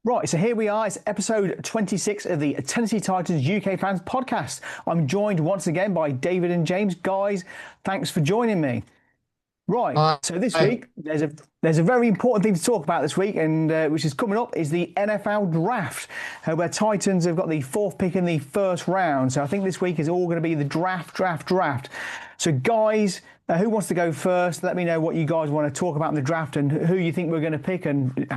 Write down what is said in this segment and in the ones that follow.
Right, so here we are. It's episode 26 of the Tennessee Titans UK Fans Podcast. I'm joined once again by David and James. Guys, thanks for joining me. Right, Hi. so this week there's a very important thing to talk about this week, and which is coming up is the NFL Draft, where Titans have got the fourth pick in the first round. So I think this week is all going to be the draft. So guys, who wants to go first? Let me know what you guys want to talk about in the draft and who you think we're going to pick. And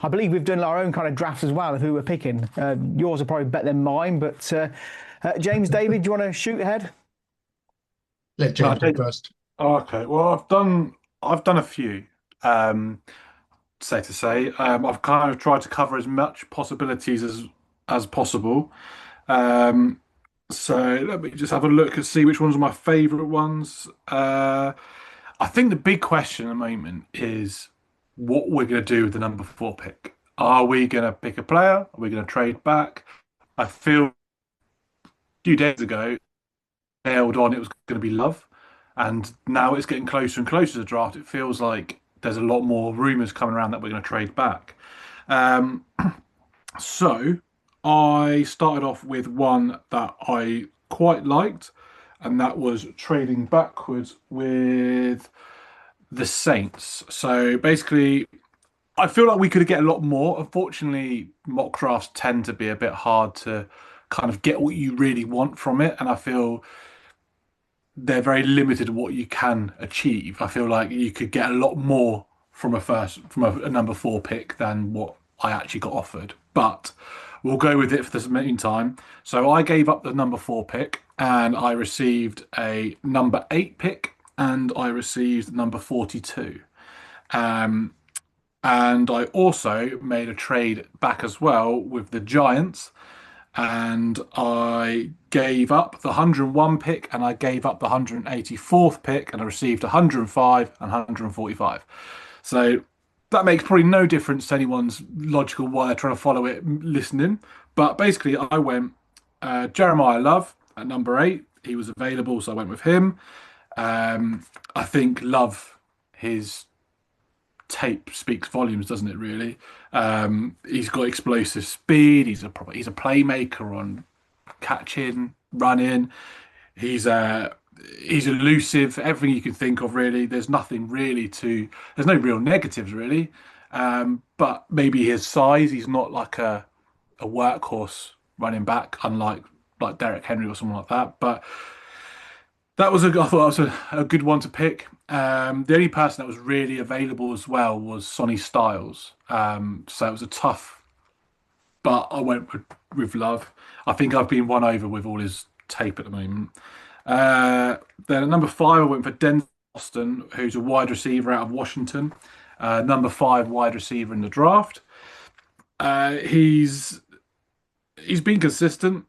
I believe we've done our own kind of drafts as well of who we're picking. Yours are probably better than mine, but James, David, do you want to shoot ahead? Let No, I James go think first. okay. Well, I've done a few. Um, Safe to say, I've kind of tried to cover as much possibilities as possible. Um, so let me just have a look and see which ones are my favourite ones. I think the big question at the moment is what we're going to do with the number four pick. Are we going to pick a player? Are we going to trade back? I feel a few days ago nailed on it was going to be Love, and now it's getting closer and closer to the draft. It feels like there's a lot more rumours coming around that we're going to trade back. Um, so I started off with one that I quite liked, and that was trading backwards with the Saints. So basically, I feel like we could get a lot more. Unfortunately, mock drafts tend to be a bit hard to kind of get what you really want from it, and I feel they're very limited in what you can achieve. I feel like you could get a lot more from a number four pick than what I actually got offered. But we'll go with it for the meantime. So I gave up the number four pick and I received a number eight pick and I received number 42. Um, and I also made a trade back as well with the Giants and I gave up the 101 pick and I gave up the 184th pick and I received 105 and 145. So that makes probably no difference to anyone's logical why they're trying to follow it listening. But basically, I went Jeremiah Love at number eight. He was available, so I went with him. I think Love, his tape speaks volumes, doesn't it? Really, he's got explosive speed. He's a playmaker on catching, running. He's he's elusive. Everything you can think of, really. There's nothing really to. There's no real negatives, really. But maybe his size. He's not like a workhorse running back, unlike like Derek Henry or someone like that. But I thought that was a good one to pick. The only person that was really available as well was Sonny Styles. So it was a tough, but I went with Love. I think I've been won over with all his tape at the moment. Then at number five, I went for Denzel Austin, who's a wide receiver out of Washington. Number five wide receiver in the draft. He's been consistent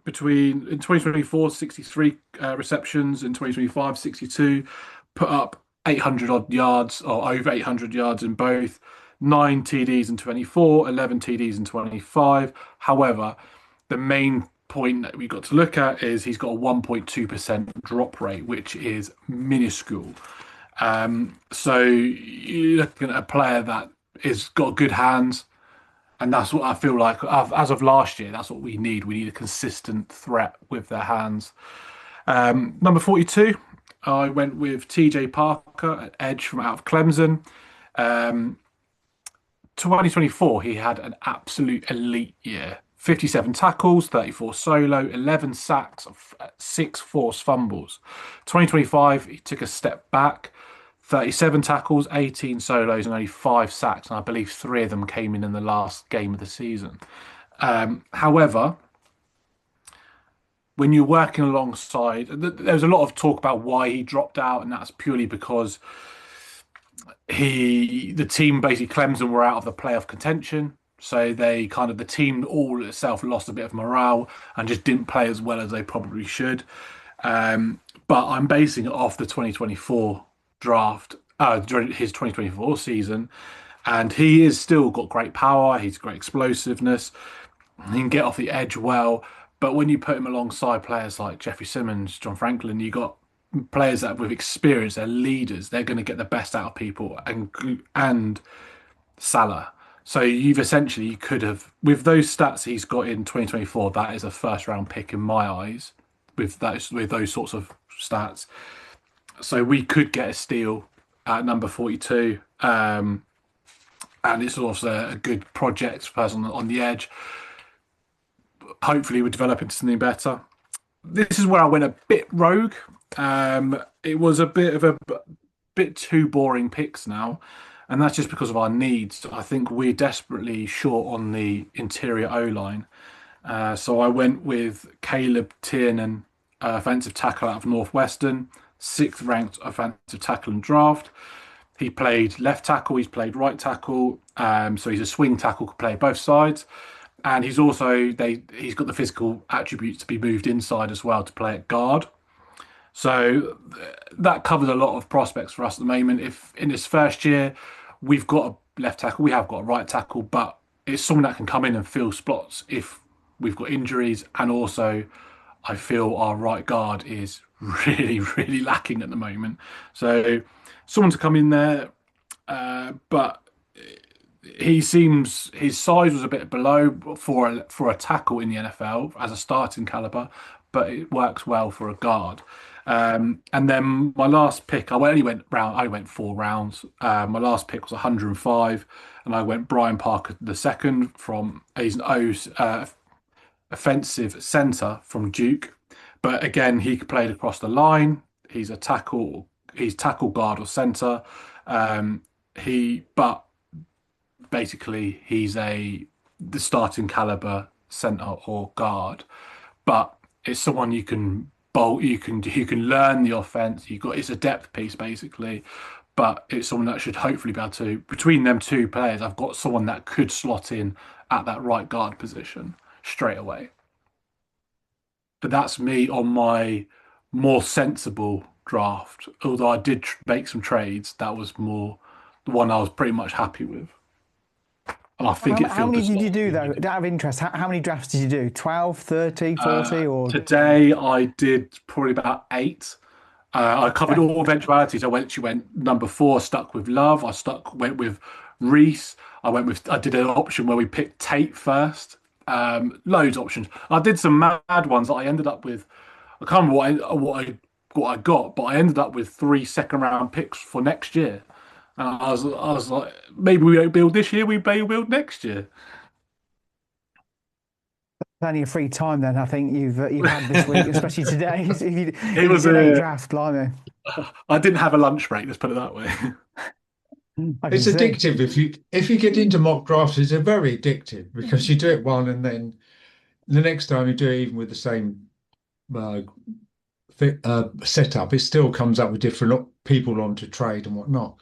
between in 2024 63 receptions, in 2025 62, put up 800 odd yards or over 800 yards in both, 9 TDs in 24, 11 TDs in 25. However, the main point that we got to look at is he's got a 1.2% drop rate, which is minuscule. So you're looking at a player that is got good hands, and that's what I feel like. As of last year, that's what we need. We need a consistent threat with their hands. Number 42, I went with TJ Parker at edge from out of Clemson. Um, 2024, he had an absolute elite year. 57 tackles, 34 solo, 11 sacks, 6 forced fumbles. 2025, he took a step back. 37 tackles, 18 solos, and only 5 sacks. And I believe 3 of them came in the last game of the season. However, when you're working alongside, there was a lot of talk about why he dropped out, and that's purely because the team basically Clemson were out of the playoff contention. So the team all itself lost a bit of morale and just didn't play as well as they probably should. But I'm basing it off the 2024 draft, during his 2024 season, and he is still got great power. He's great explosiveness. He can get off the edge well. But when you put him alongside players like Jeffrey Simmons, John Franklin, you got players that with experience, they're leaders. They're going to get the best out of people, and Salah. So you've essentially you could have with those stats he's got in 2024. That is a first round pick in my eyes. With those sorts of stats, so we could get a steal at number 42. And it's also a good project person on the edge. Hopefully, we develop into something better. This is where I went a bit rogue. It was a bit of a bit too boring picks now, and that's just because of our needs. I think we're desperately short on the interior O line. So I went with Caleb Tiernan, offensive tackle out of Northwestern, sixth ranked offensive tackle in draft. He played left tackle, he's played right tackle, so he's a swing tackle, could play both sides, and he's got the physical attributes to be moved inside as well to play at guard. So that covers a lot of prospects for us at the moment. If in his first year we've got a left tackle, we have got a right tackle, but it's someone that can come in and fill spots if we've got injuries, and also I feel our right guard is really, really lacking at the moment. So someone to come in there, but he seems his size was a bit below for a tackle in the NFL as a starting caliber, but it works well for a guard. And then my last pick, I went 4 rounds. My last pick was 105, and I went Brian Parker the second from he's an offensive centre from Duke, but again he played across the line. He's tackle guard or centre. But basically he's the starting caliber centre or guard, but it's someone you can bolt, you can learn the offense. It's a depth piece basically, but it's someone that should hopefully be able to between them two players. I've got someone that could slot in at that right guard position straight away. But that's me on my more sensible draft. Although I did make some trades, that was more the one I was pretty much happy with. And I think it How many filters did you do slightly. though? Out of interest, how many drafts did you do? 12, 30, 40, or Today I did probably about eight. I covered okay. all eventualities. She went number four, stuck with Love. Went with Reese. I did an option where we picked Tate first. Loads of options. I did some mad ones that I ended up with. I can't remember what I got, but I ended up with three second round picks for next year. And I was like, maybe we don't build this year, we may build next year. Plenty of free time then. I think you've had this week, especially today. If It you was did eight a. drafts, blimey, I didn't have a lunch break. Let's put it that way. I can It's see. addictive if you get into mock drafts. It's a very addictive because you do it one and then the next time you do it, even with the same uh, setup, it still comes up with different people on to trade and whatnot.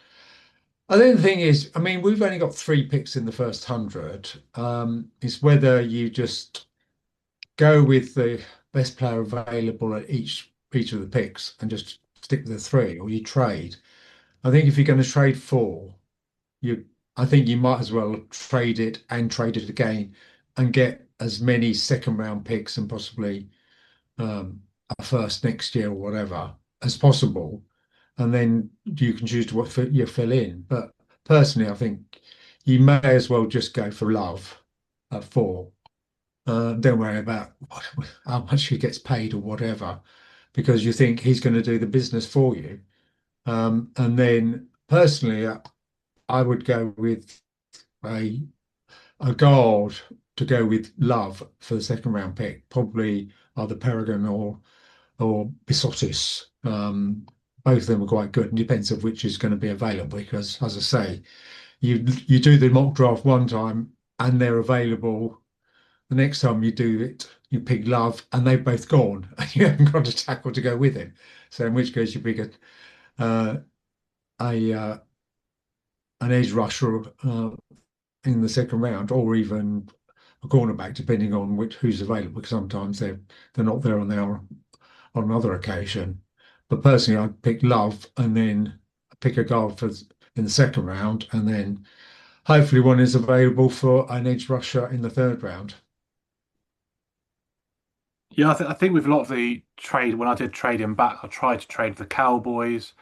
I think the thing is, I mean, we've only got 3 picks in the first 100. It's whether you just go with the best player available at each of the picks and just stick with the three, or you trade. I think if you're going to trade four, you I think you might as well trade it and trade it again and get as many second round picks and possibly um, a first next year or whatever as possible, and then you can choose to what you fill in. But personally, I think you may as well just go for Love at four. Don't worry about how much he gets paid or whatever, because you think he's going to do the business for you. And then personally, I would go with a a guard to go with Love for the second round pick, probably either Peregrine or Bisotis. Both of them are quite good, and depends of which is going to be available. Because, as I say, you do the mock draft one time and they're available. The next time you do it, you pick Love, and they've both gone, and you haven't got a tackle to go with him. So, in which case, you pick uh, a an edge rusher in the second round, or even a cornerback, depending on who's available. Because sometimes they're not there on another occasion. But personally, I'd pick Love and then pick a guard in the second round, and then hopefully one is available for an edge rusher in the third round. Yeah, I think with a lot of the trade, when I did trade him back, I tried to trade the Cowboys,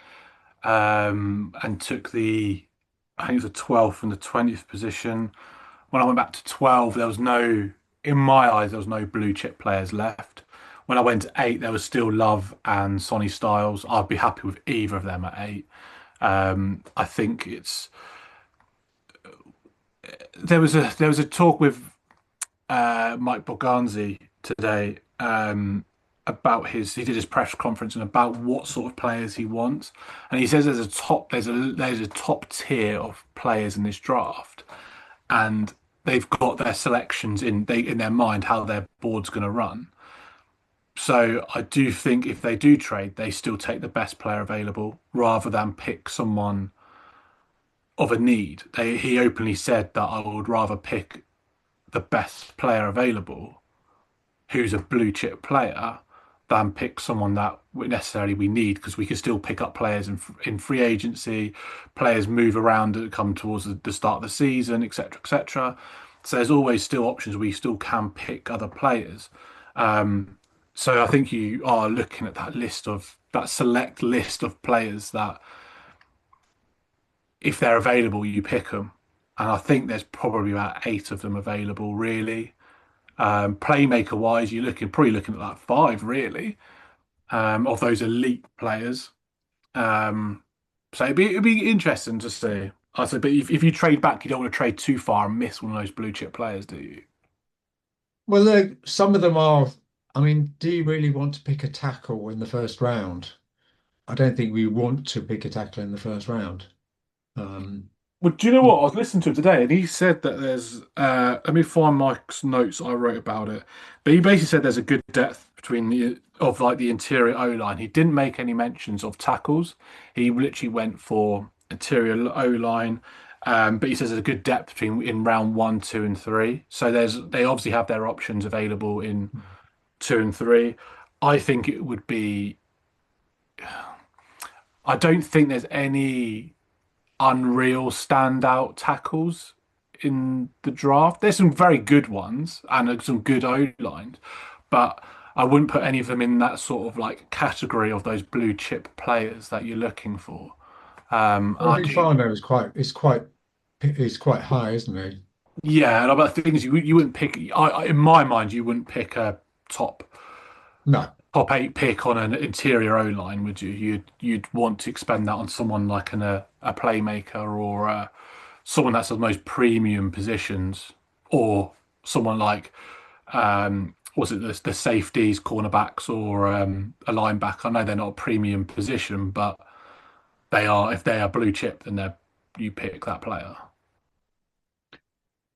and took the I think it was the 12th and the 20th position. When I went back to 12, there was no, in my eyes, there was no blue chip players left. When I went to 8, there was still Love and Sonny Styles. I'd be happy with either of them at 8. I think it's there was a talk with Mike Borganzi today about he did his press conference and about what sort of players he wants, and he says there's a top tier of players in this draft, and they've got their selections in their mind how their board's going to run. So I do think if they do trade, they still take the best player available rather than pick someone of a need. He openly said that I would rather pick the best player available who's a blue chip player than pick someone that necessarily we need because we can still pick up players in free agency, players move around and come towards the start of the season, etc., etc. So there's always still options. We still can pick other players. So I think you are looking at that select list of players that if they're available, you pick them. And I think there's probably about 8 of them available, really. Playmaker wise, probably looking at like 5 really of those elite players. Um, so it'd be interesting to see. I said, but if you trade back, you don't want to trade too far and miss one of those blue chip players, do you? Well, some of them are. I mean, do you really want to pick a tackle in the first round? I don't think we want to pick a tackle in the first round. Um, Well, do you know what? I was listening to him today, and he said that there's. Let me find Mike's notes I wrote about it. But he basically said there's a good depth between the interior O line. He didn't make any mentions of tackles. He literally went for interior O line. But he says there's a good depth between in round 1, 2, and 3. So they obviously have their options available in 2 and 3. I think it would be. I don't think there's any unreal standout tackles in the draft. There's some very good ones and some good O lines, but I wouldn't put any of them in that sort of like category of those blue chip players that you're looking for. I I think do, Fano is quite high, isn't he? yeah. And about the thing is, you wouldn't pick. In my mind, you wouldn't pick a top No. top 8 pick on an interior O line, would you? You'd want to expend that on someone like a playmaker or someone that's the most premium positions, or someone like was it the safeties, cornerbacks, or a linebacker? I know they're not a premium position, but they are. If they are blue chip, then you pick that player.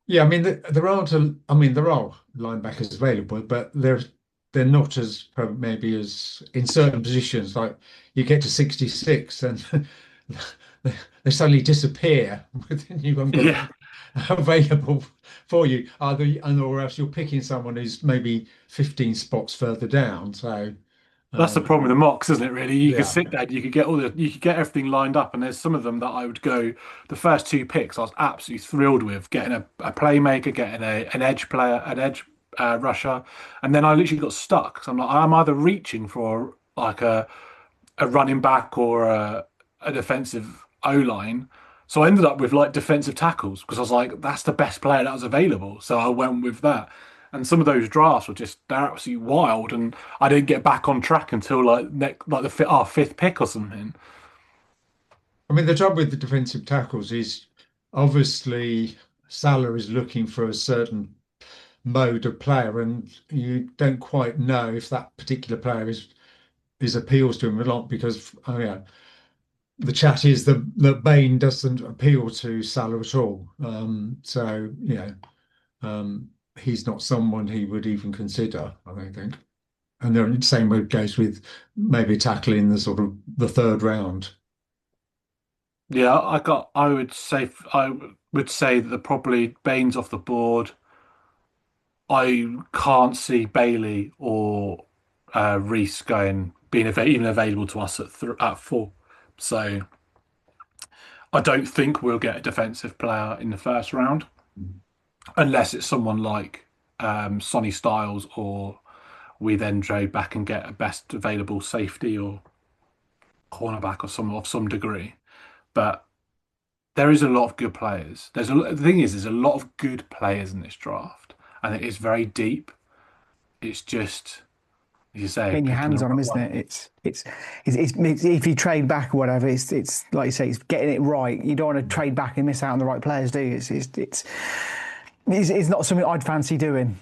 Yeah, I mean there aren't I mean there are linebackers available, but they're not as maybe as in certain positions. Like you get to 66 and they suddenly disappear within you haven't got Yeah. them available for you. Or else you're picking someone who's maybe 15 spots further down. So That's the um, problem with the mocks, isn't it? Really, you could yeah. sit there, you could get everything lined up, and there's some of them that I would go. The first 2 picks, I was absolutely thrilled with getting a playmaker, getting an edge player, an edge rusher, and then I literally got stuck. So I'm like, I'm either reaching for like a running back or a defensive O line. So I ended up with like defensive tackles because I was like, that's the best player that was available. So I went with that. And some of those drafts were they're absolutely wild. And I didn't get back on track until like our 5th pick or something. I mean the trouble with the defensive tackles is obviously Salah is looking for a certain mode of player, and you don't quite know if that particular player is appeals to him or not because yeah, the chat is that Bain doesn't appeal to Salah at all. So he's not someone he would even consider, I don't think. And the same way goes with maybe tackling the sort of the third round. Yeah, I would say that probably Baines off the board. I can't see Bailey or Reese being even available to us at 4. So I don't think we'll get a defensive player in the first round unless it's someone like Sonny Styles, or we then trade back and get a best available safety or cornerback or some of some degree. But there is a lot of good players. The thing is, there's a lot of good players in this draft, and it is very deep. It's just, as you say, Getting your picking the hands on them, right isn't one. it? It's if you trade back or whatever, it's like you say, it's getting it right. You don't want to trade back and miss out on the right players, do you? It's not something I'd fancy doing,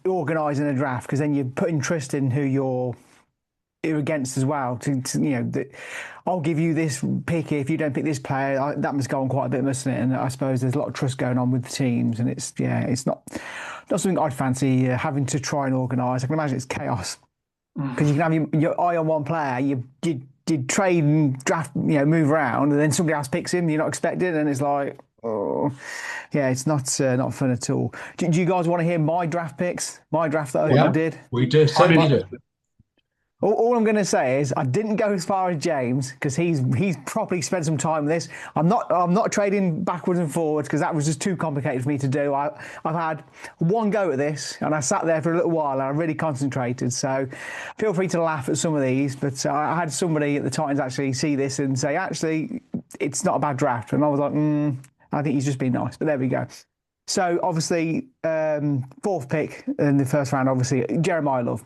organising a draft, because then you're putting trust in who you're against as well. I'll give you this pick if you don't pick this player. That must go on quite a bit, mustn't it? And I suppose there's a lot of trust going on with the teams, and it's not something I'd fancy having to try and organise. I can imagine it's chaos because you can have your eye on one player, you trade and draft, move around, and then somebody else picks him you're not expecting, and it's like, oh, yeah, it's not fun at all. Do you guys want to hear my draft picks? My draft that I did? We do. Certainly do. All I'm going to say is I didn't go as far as James because he's probably spent some time with this. I'm not trading backwards and forwards because that was just too complicated for me to do. I've had one go at this and I sat there for a little while and I really concentrated. So feel free to laugh at some of these, but I had somebody at the Titans actually see this and say, actually, it's not a bad draft. And I was like, I think he's just been nice. But there we go. So obviously, fourth pick in the first round, obviously, Jeremiah Love.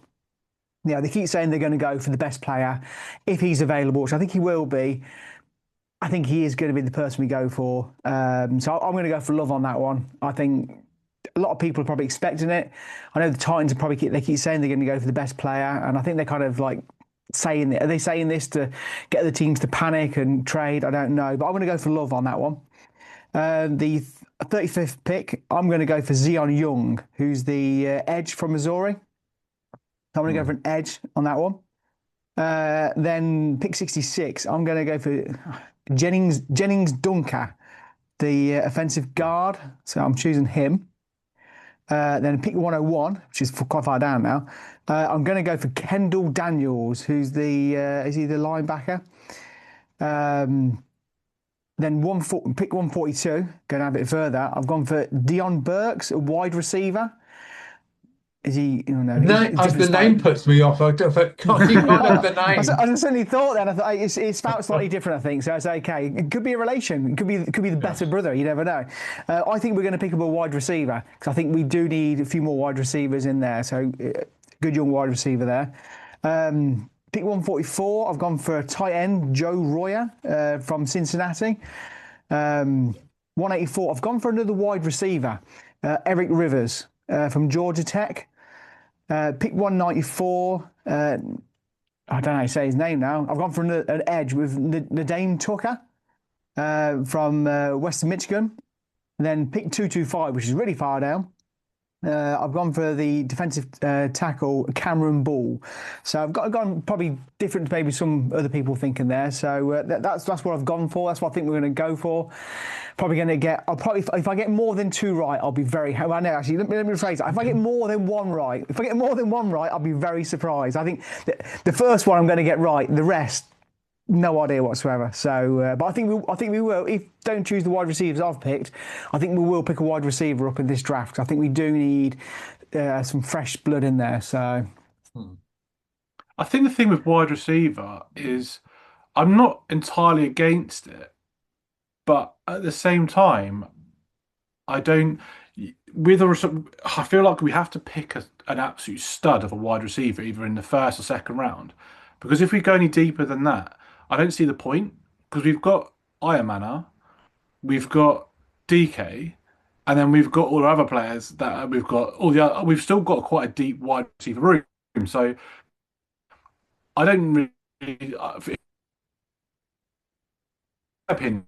Yeah, they keep saying they're going to go for the best player if he's available, which I think he will be. I think he is going to be the person we go for. So I'm going to go for Love on that one. I think a lot of people are probably expecting it. I know the Titans are they keep saying they're going to go for the best player, and I think they're kind of like saying it. Are they saying this to get the teams to panic and trade? I don't know, but I'm going to go for Love on that one. The 35th pick, I'm going to go for Zion Young, who's the edge from Missouri. I'm going to go for an edge on that one. Then pick 66, I'm going to go for Jennings Dunker, the offensive guard. So I'm choosing him. Then pick 101, which is quite far down now. I'm going to go for Kendall Daniels, who's is he the linebacker? Then pick 142, going a bit further. I've gone for Dion Burks, a wide receiver. Is he? No, the name puts me off. I can't remember the name. I suddenly thought then. I thought it's spelled slightly different. I think so. It's okay. It could be a relation. It could be the better brother. You never know. I think we're going to pick up a wide receiver because I think we do need a few more wide receivers in there. So good young wide receiver there. Pick 144. I've gone for a tight end, Joe Royer from Cincinnati. 184. I've gone for another wide receiver, Eric Rivers from Georgia Tech. Pick 194. I don't know how to say his name now. I've gone for an edge with Nadine Tucker from Western Michigan. And then pick 225, which is really far down. I've gone for the defensive tackle, Cameron Ball. So I've gone probably different to maybe some other people thinking there. So that's what I've gone for. That's what I think we're going to go for. Probably going to get. If I get more than two right, I'll be very. Well, no, actually, let me rephrase that. If I get more than one right, I'll be very surprised. I think the first one I'm going to get right. The rest, no idea whatsoever. So, but I think we will. If don't choose the wide receivers I've picked, I think we will pick a wide receiver up in this draft. I think we do need some fresh blood in there. So, I think the thing with wide receiver is I'm not entirely against it, but at the same time, I don't. I feel like we have to pick an absolute stud of a wide receiver either in the first or second round, because if we go any deeper than that, I don't see the point because we've got Ayamana, we've got DK, and then we've got all the other players that we've got. We've still got quite a deep wide receiver room. So I don't really, in my opinion,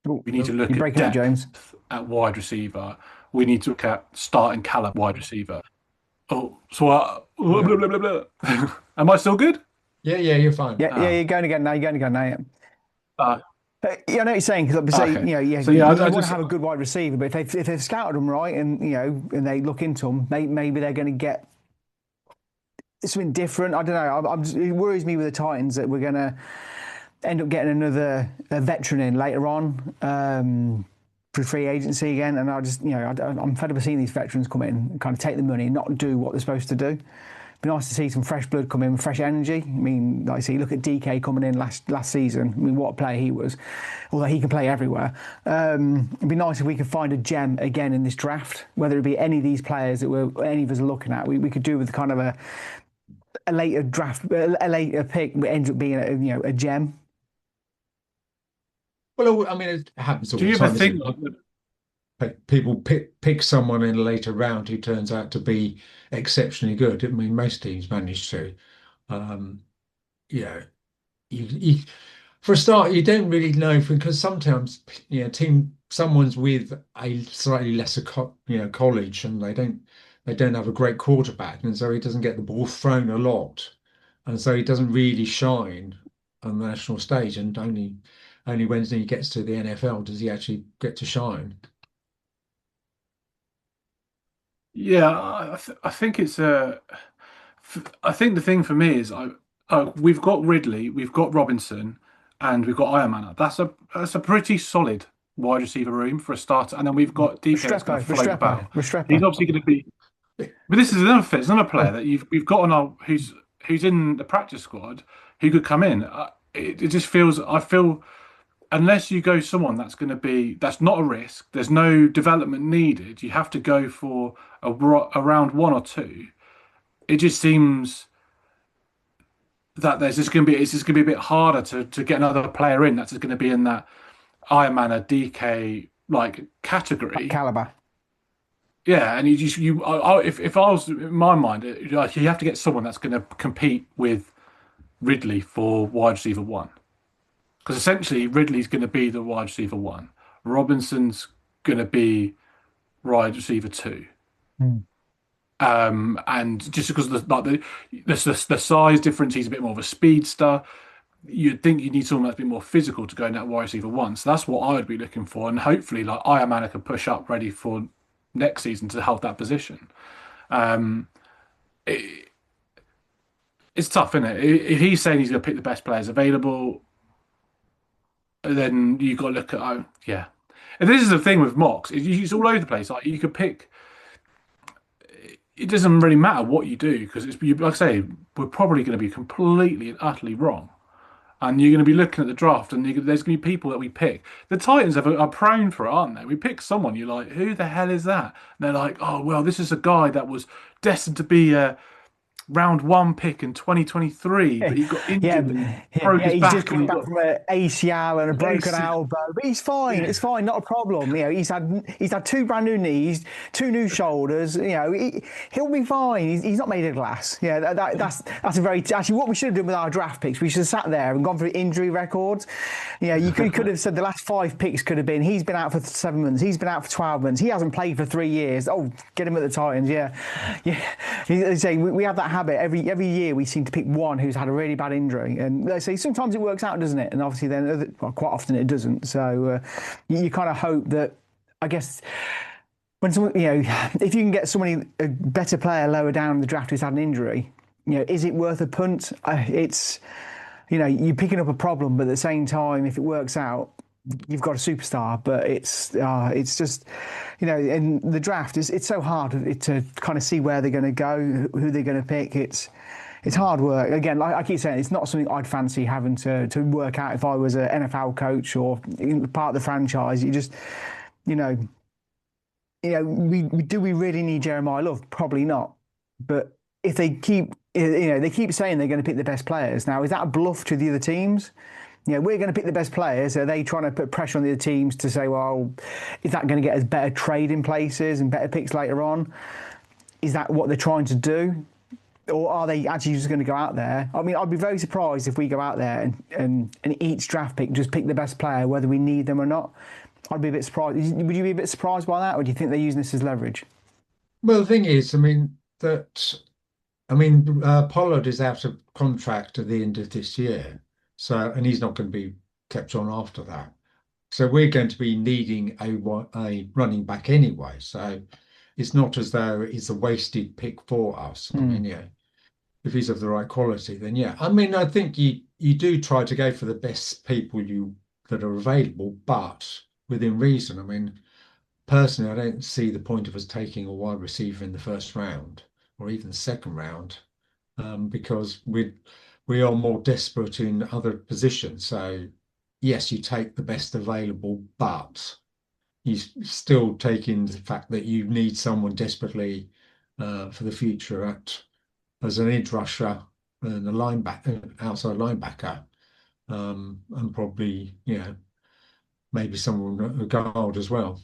we need to look at depth James. At wide receiver. We need to look at starting caliber wide receiver. Oh, so blah, blah, blah, blah. Am I still good? Yeah, you're fine. Yeah, you're going again now. Yeah. I know what you're saying because Okay. you want to have a good wide receiver, but if they've scouted them right and and they look into them, maybe they're going to get something different. I don't know. It worries me with the Titans that we're going to end up getting another veteran in later on for free agency again, and I'm fed up of seeing these veterans come in and kind of take the money and not do what they're supposed to do. be nice to see some fresh blood come in, fresh energy. I mean, like I say, look at DK coming in last season. I mean, what a player he was, although he can play everywhere. It'd be nice if we could find a gem again in this draft, whether it be any of these players that any of us are looking at. We could do with kind of a later draft, a later pick, but ends up being a gem. Well, I mean, it happens all Do the you ever time, think isn't it? People pick someone in a later round who turns out to be exceptionally good. I mean, most teams manage to. Um, yeah, you for a start, you don't really know because sometimes someone's with a slightly lesser college and they don't have a great quarterback, and so he doesn't get the ball thrown a lot, and so he doesn't really shine on the national stage, and only when he gets to the NFL does he actually get to shine. Yeah, I think it's I think the thing for me is we've got Ridley, we've got Robinson, and we've got Ironman. That's a pretty solid wide receiver room for a starter, and then we've got DK that's going to float about. He's Restrepo. obviously going to be, but this is another player that we've got on our who's in the practice squad who could come in. It just feels I feel unless you go someone that's not a risk, there's no development needed. You have to go for around one or two. It just seems that it's just going to be a bit harder to get another player in that's just going to be in that Iron Man or DK like category. Caliber. Yeah, and if I was in my mind, like you have to get someone that's going to compete with Ridley for wide receiver one, because essentially Ridley's going to be the wide receiver one, Robinson's going to be wide receiver two. Mm. And just because of the size difference, he's a bit more of a speedster. You'd think you need someone that's a bit more physical to go in that wide receiver one. So that's what I would be looking for, and hopefully, like Ironman can push up ready for next season to help that position. Um, it, it's tough, isn't it? If he's saying he's going to pick the best players available, then you got to look at yeah. And this is the thing with mocks; it's all over the place. Like you could pick. It doesn't really matter what you do because like I say, we're probably going to be completely and utterly wrong. And you're going to be looking at the draft, and there's going to be people that we pick. The Titans are prone for it, aren't they? We pick someone, you're like, who the hell is that? And they're like, oh, well, this is a guy that was destined to be a round one pick in 2023, but he got Yeah, injured and broke his he's just back, and coming he back got from an ACL and a broken ACL. elbow, but he's fine. It's Yeah. fine, not a problem. He's had two brand new knees, two new shoulders. He'll be fine. He's not made of glass. Yeah, that's a very actually what we should have done with our draft picks. We should have sat there and gone through injury records. You could have said the last 5 picks could have been he's been out for 7 months, he's been out for 12 months, he hasn't played for 3 years. Oh, get him at the Titans. Yeah. They say we have that habit every year. We seem to pick one who's had a really bad injury, and they say sometimes it works out, doesn't it? And obviously then quite often it doesn't. So you kind of hope that, I guess, when someone, if you can get somebody, a better player lower down in the draft who's had an injury, is it worth a punt? It's, you're picking up a problem, but at the same time, if it works out, you've got a superstar. But it's just, in the draft, it's so hard to kind of see where they're going to go, who they're going to pick. It's hard work. Again, like I keep saying, it's not something I'd fancy having to work out if I was an NFL coach or part of the franchise. You just, do we really need Jeremiah Love? Probably not. But if they keep saying they're going to pick the best players. Now, is that a bluff to the other teams? We're going to pick the best players. Are they trying to put pressure on the other teams to say, well, is that going to get us better trading places and better picks later on? Is that what they're trying to do? Or are they actually just going to go out there? I mean, I'd be very surprised if we go out there and each draft pick just pick the best player, whether we need them or not. I'd be a bit surprised. Would you be a bit surprised by that, or do you think they're using this as leverage? Well, the thing is, Pollard is out of contract at the end of this year, and he's not going to be kept on after that. So we're going to be needing a running back anyway. So it's not as though it's a wasted pick for us. I mean, if he's of the right quality, then yeah. I mean, I think you do try to go for the best people that are available, but within reason. I mean, personally, I don't see the point of us taking a wide receiver in the first round or even the second round because we are more desperate in other positions. So yes, you take the best available, but still take in the fact that you need someone desperately for the future as an edge rusher and a linebacker, outside linebacker, and probably maybe someone a guard as well.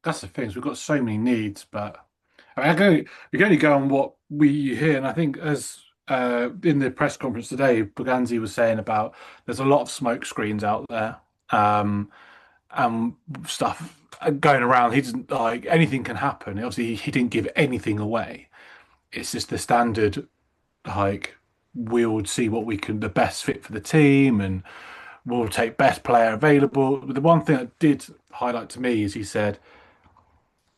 That's the thing. We've got so many needs, but I mean, we can only go on what we hear. And I think as in the press conference today, Buganzi was saying about there's a lot of smoke screens out there, and stuff going around. He doesn't like anything can happen. Obviously, he didn't give anything away. It's just the standard like we'll see what we can the best fit for the team and we'll take best player available. But the one thing that did highlight to me is he said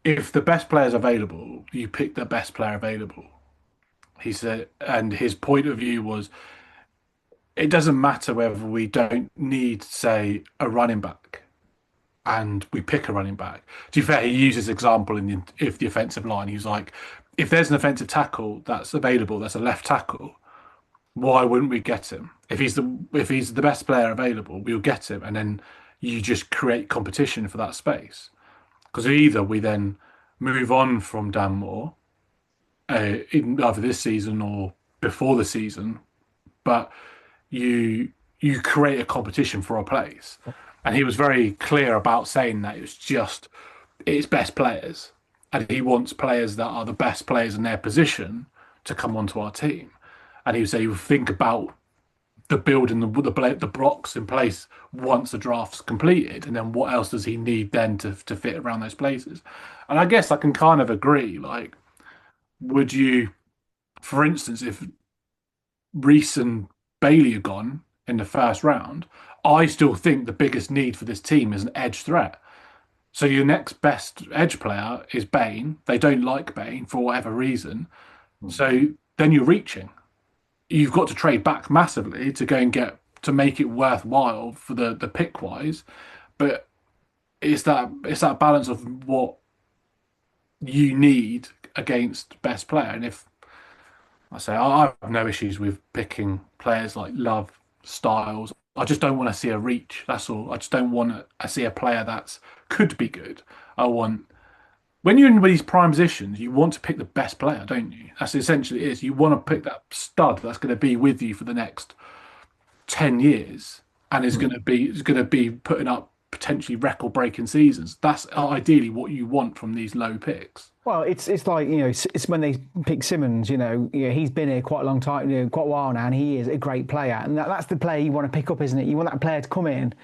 if the best player is available, you pick the best player available. He said, and his point of view was it doesn't matter whether we don't need, say, a running back and we pick a running back. To be fair, he uses example in if the offensive line. He's like, if there's an offensive tackle that's available, that's a left tackle, why wouldn't we get him? If he's the best player available, we'll get him, and then you just create competition for that space. Because either we then move on from Dan Moore, either this season or before the season, but you create a competition for a place. And he was very clear about saying that it's best players, and he wants players that are the best players in their position to come onto our team. And he would say he would think about the building the blocks in place once the draft's completed, and then what else does he need then to fit around those places? And I guess I can kind of agree. Like, would you, for instance, if Reese and Bailey are gone in the first round, I still think the biggest need for this team is an edge threat. So your next best edge player is Bain. They don't like Bain for whatever reason. So then you're reaching. You've got to trade back massively to go and get to make it worthwhile for the pick wise. But it's that balance of what you need against best player. And if I say I have no issues with picking players like Love, Styles. I just don't want to see a reach. That's all. I just don't want to see a player that's could be good. I want when you're in these prime positions, you want to pick the best player, don't you? That's essentially it is. You want to pick that stud that's going to be with you for the next 10 years and is going to be putting up potentially record breaking seasons. That's ideally what you want from these low picks. Well, it's like it's when they pick Simmons. He's been here quite a long time, quite a while now, and he is a great player. And that's the player you want to pick up, isn't it? You want that player to come in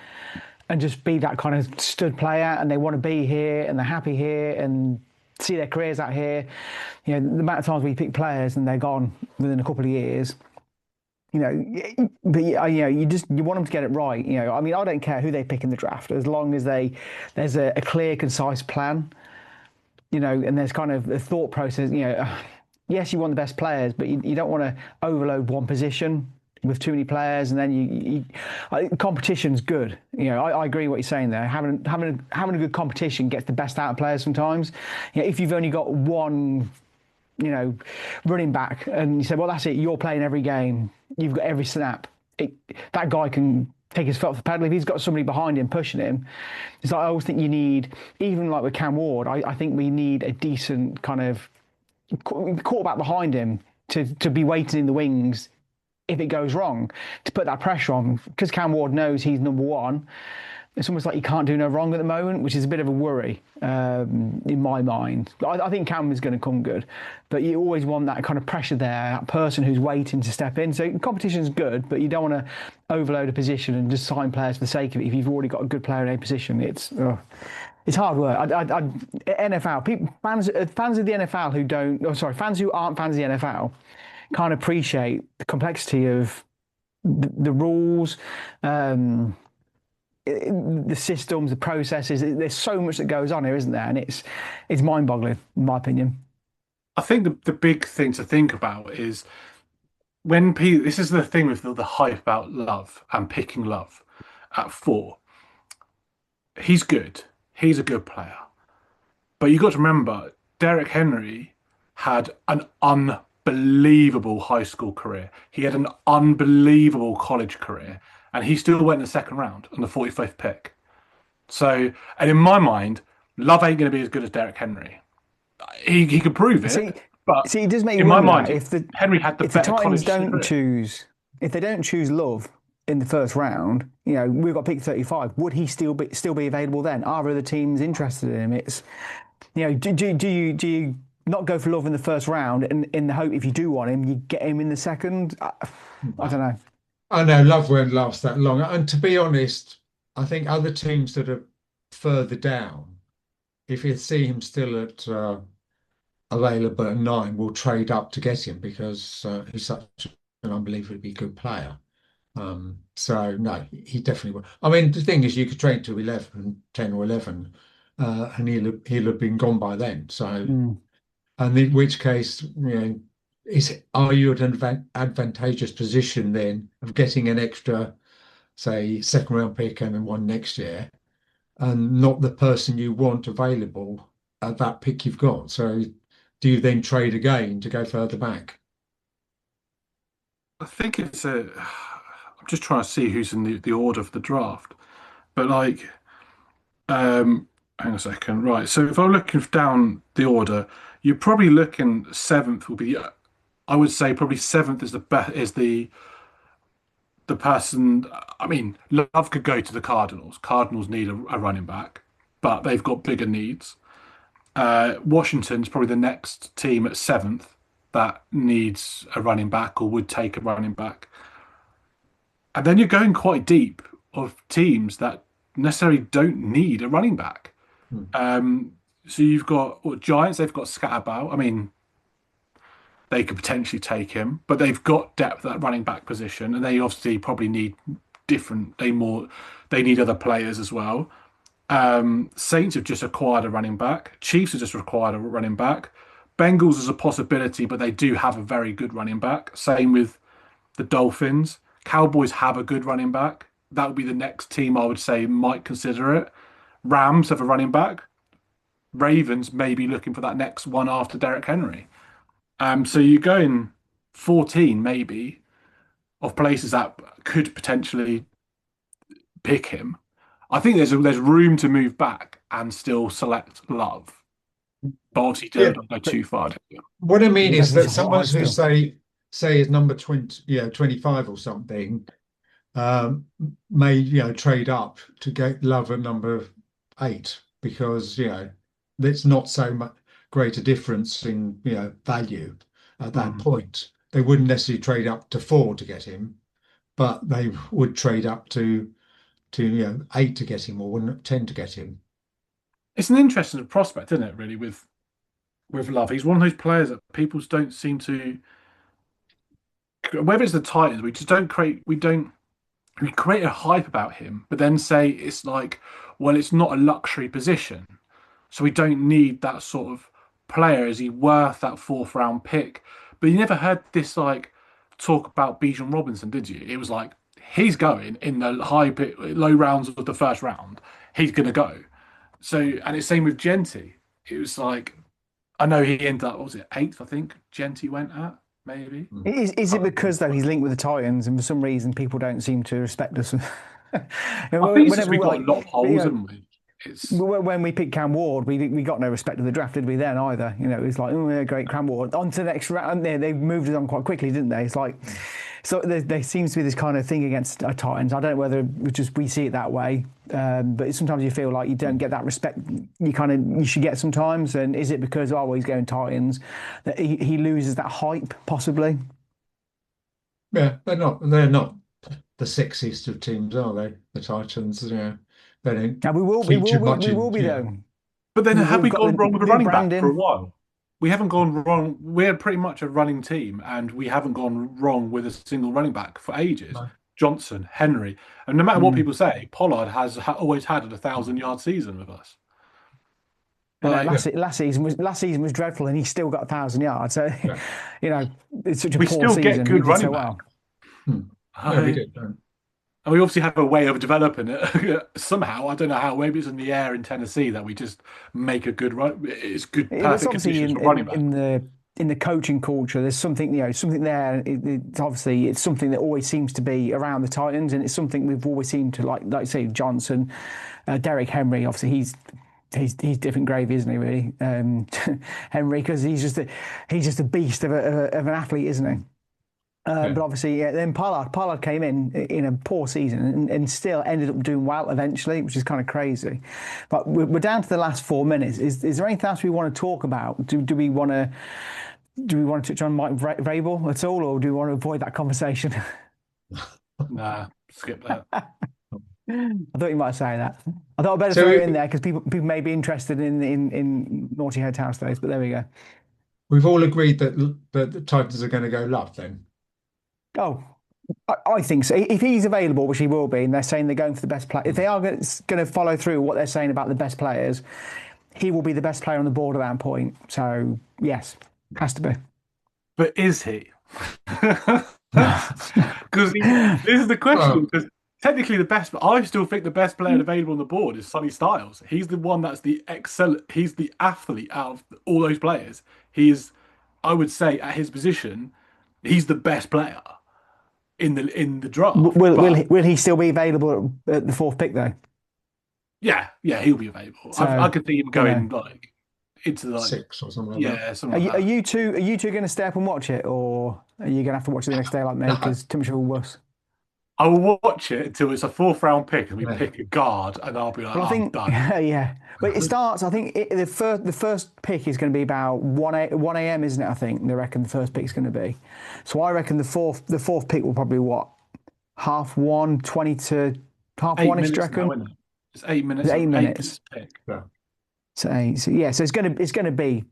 and just be that kind of stud player, and they want to be here and they're happy here and see their careers out here. The amount of times we pick players and they're gone within a couple of years. But you want them to get it right. I mean, I don't care who they pick in the draft as long as there's a clear, concise plan. And there's kind of a thought process. Yes, you want the best players, but you don't want to overload one position with too many players, and then competition's good. I agree with what you're saying there. Having a good competition gets the best out of players sometimes. If you've only got one, running back, and you say, well, that's it. You're playing every game. You've got every snap. That guy can take his foot off the pedal if he's got somebody behind him pushing him. It's like I always think you need, even like with Cam Ward, I think we need a decent kind of quarterback behind him to be waiting in the wings if it goes wrong, to put that pressure on, because Cam Ward knows he's number one. It's almost like he can't do no wrong at the moment, which is a bit of a worry in my mind. I think Cam is going to come good, but you always want that kind of pressure there, that person who's waiting to step in. So competition is good, but you don't want to overload a position and just sign players for the sake of it. If you've already got a good player in a position, it's hard work. NFL fans of the NFL who don't, fans who aren't fans of the NFL can't appreciate the complexity of the rules. The systems, the processes. There's so much that goes on here, isn't there? And it's mind-boggling, in my opinion. I think the big thing to think about is when people. This is the thing with the hype about Love and picking Love at 4. He's good. He's a good player. But you got to remember, Derek Henry had an unbelievable high school career. He had an unbelievable college career, and he still went in the second round on the 45th pick. So, and in my mind, Love ain't going to be as good as Derek Henry. He could prove See, it, but see, it does make you in my wonder mind, that if the Henry had the if the better Titans college don't career. choose, if they don't choose Love in the first round, you know, we've got pick 35. Would he still be available then? Are other teams interested in him? It's, you know, do you not go for Love in the first round and in the hope if you do want him, you get him in the second? I don't know. I know Love won't last that long. And to be honest, I think other teams that are further down, if you see him still at available at 9, will trade up to get him because he's such an unbelievably good player. So no, he definitely will. I mean, the thing is, you could trade to 11, 10 or 11, and he'll have been gone by then. So, Mm. and in which case, you know, are you at an advantageous position then of getting an extra, say, second round pick and then one next year, and not the person you want available at that pick you've got? So, do you then trade again to go further back? I think it's a. I'm just trying to see who's in the order of the draft, but like, hang on a second. Right, so if I'm looking down the order, you're probably looking seventh will be. I would say probably seventh is the best is the person. I mean, Love could go to the Cardinals. Cardinals need a running back, but they've got bigger needs. Washington's probably the next team at seventh that needs a running back or would take a running back. And then you're going quite deep of teams that necessarily don't need a running back. Hmm. So you've got Giants, they've got Scatterbout. I mean, they could potentially take him, but they've got depth at that running back position, and they obviously probably need different. They need other players as well. Saints have just acquired a running back. Chiefs have just acquired a running back. Bengals is a possibility, but they do have a very good running back. Same with the Dolphins. Cowboys have a good running back. That would be the next team I would say might consider it. Rams have a running back. Ravens may be looking for that next one after Derek Henry. So you're going 14 maybe of places that could potentially pick him. I think there's room to move back and still select Love, but obviously Yeah, don't go too far. what I mean Yeah, is that's that a someone high who still. say is number 20, 25 or something, um, may trade up to get Love at number 8 because there's not so much greater difference in value at that Mm. point. They wouldn't necessarily trade up to 4 to get him, but they would trade up to 8 to get him or wouldn't 10 to get him. It's an interesting prospect, isn't it? Really, with Love, he's one of those players that people don't seem to. Whether it's the Titans, we just don't create. We create a hype about him, but then say it's like, well, it's not a luxury position, so we don't need that sort of player. Is he worth that fourth round pick? But you never heard this like talk about Bijan Robinson, did you? It was like he's going in the low rounds of the first round. He's going to go. So, and it's same with Genty. It was like I know he ended up, what was it, eighth? I think Genty went at maybe. Mm. Is it because though he's linked with the Titans and for some reason people don't seem to respect us? I think it's just Whenever we've we got a like, lot of you holes, know, haven't we? It's when we picked Cam Ward, we got no respect of the draft, did we? Then either, you know, it's like, oh yeah, great Cam Ward. On to the next round. They moved it on quite quickly, didn't they? It's like, so there seems to be this kind of thing against Titans. I don't know whether it's just we see it that way, but sometimes you feel like you don't get that respect. You should get sometimes. And is it because he's going Titans that he loses that hype possibly? Yeah, they're not the sexiest of teams, are they? The Titans, they don't And we will, we will, feature we, much we will in, be though. but then have We've we got gone the wrong with a new running back for a branding. while? We haven't gone wrong. We're pretty much a running team, and we haven't gone wrong with a single running back for ages. No. Johnson, Henry, and no matter what Mm. people say, Pollard has always had a 1,000 yard season with us. Well, And Yeah, last season was dreadful, and he still got 1,000 yards. So, yeah. you know, it's such a we poor still get season. We good did running so back. well. Hmm. Yeah, we I, did. and we obviously have a way of developing it somehow. I don't know how. Maybe it's in the air in Tennessee that we just make a good run. It's good, It's perfect obviously conditions for running back. in the in the coaching culture, there's something, something there. Obviously, it's something that always seems to be around the Titans, and it's something we've always seemed to like say Johnson, Derek Henry. Obviously, he's different gravy, isn't he? Really, Henry, because he's just a beast of an athlete, isn't he? But obviously, then Pollard came in a poor season and still ended up doing well eventually, which is kind of crazy. But we're down to the last 4 minutes. Is there anything else we want to talk about? Do we want to touch on Mike Vrabel at all, or do we want to avoid that conversation? Nah, skip that. I thought you might say that. I thought I'd better throw it in there because people may be interested in Naughty Head House days. But there we go. We've all agreed that the Titans are going to go Love then. Oh, I think so. If he's available, which he will be, and they're saying they're going for the best player, if they are going to follow through what they're saying about the best players, he will be the best player on the board at that point. So, yes, has to be. But is he? Because this is the question. Because technically, I still think the best player available on the board is Sonny Styles. He's the one that's he's the athlete out of all those players. He is, I would say, at his position, he's the best player in the draft. Will he still be available at the 4th pick though? Yeah, he'll be available. So, I could see him going into 6 or something. Are you two going to stay up and watch it, or are you going to have to watch it the next day like me because too much of a wuss? I will watch it until it's a 4th round pick and we pick a guard, and I'll be like, I'm done. Yeah. But it starts. I think the first pick is going to be about 1 a.m. isn't it? I think they reckon the first pick is going to be. So I reckon the fourth pick will probably half 1, 20 to half 1ish. Do you reckon? Now, it's 8 minutes. 8 minutes. Pick. Yeah. So it's going to be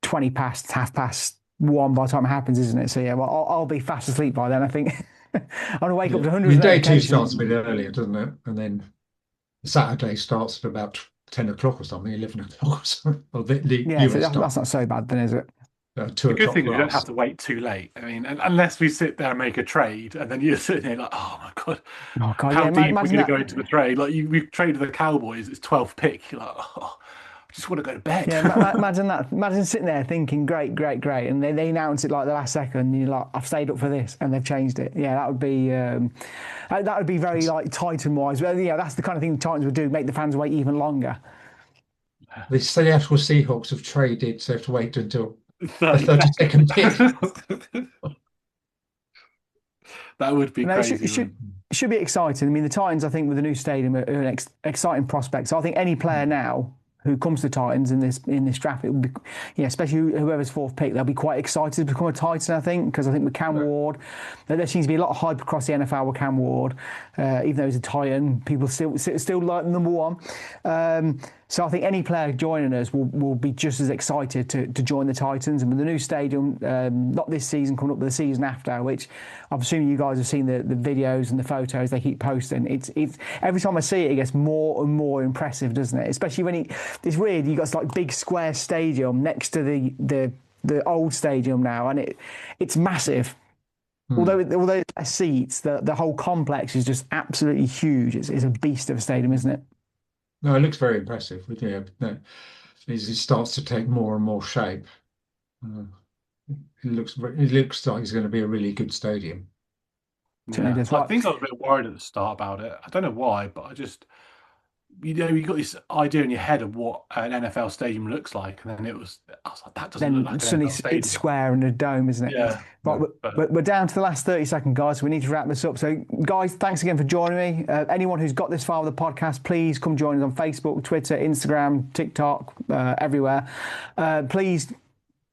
20 past, half past 1 by the time it happens, isn't it? So yeah, well, I'll be fast asleep by then, I think. I'm going to wake up to hundreds of day 2 starts a bit earlier, doesn't it? And then Saturday starts at about 10 o'clock or something, 11 o'clock or something. Well, that's not so bad then, is it? 2 the good thing is you don't have to wait too late. I mean, unless we sit there and make a trade, and then you're sitting there like, oh my god, how deep we're going to go into the trade? Like we traded the Cowboys, it's 12th pick. You're like, oh, I just want to go to bed. Yeah, imagine that. Imagine sitting there thinking, great, and they announce it like the last second, and you're like, I've stayed up for this, and they've changed it. Yeah, that would be very like Titan wise. Well, yeah, that's the kind of thing the Titans would do, make the fans wait even longer. The Seattle Seahawks have traded, so they have to wait until the 32nd pick. That would be crazy. It should be exciting. I mean, the Titans, I think, with the new stadium, are an exciting prospect. So I think any player now who comes to Titans in this draft, it will be, especially whoever's 4th pick, they'll be quite excited to become a Titan, I think, because I think with Cam Ward, there seems to be a lot of hype across the NFL with Cam Ward, even though he's a Titan, people still like number 1. So I think any player joining us will be just as excited to join the Titans. And with the new stadium, not this season, coming up, but the season after, which I'm assuming you guys have seen the videos and the photos they keep posting. It's every time I see it, it gets more and more impressive, doesn't it? Especially when it's weird. You got this like big square stadium next to the old stadium now, and it's massive. Although there's less seats, the whole complex is just absolutely huge. It's a beast of a stadium, isn't it? No, it looks very impressive. As it starts to take more and more shape, it looks like it's going to be a really good stadium. Yeah. I think I was a bit worried at the start about it. I don't know why, but I just, you got this idea in your head of what an NFL stadium looks like, and then I was like, that doesn't look like an NFL stadium. It's square and a dome, isn't it? Yeah. But we're down to the last 30 seconds, guys, so we need to wrap this up. So, guys, thanks again for joining me. Anyone who's got this far with the podcast, please come join us on Facebook, Twitter, Instagram, TikTok, everywhere. Please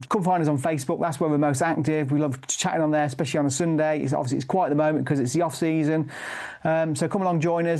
come find us on Facebook. That's where we're most active. We love chatting on there, especially on a Sunday. It's quiet at the moment because it's the off season. So come along, join us.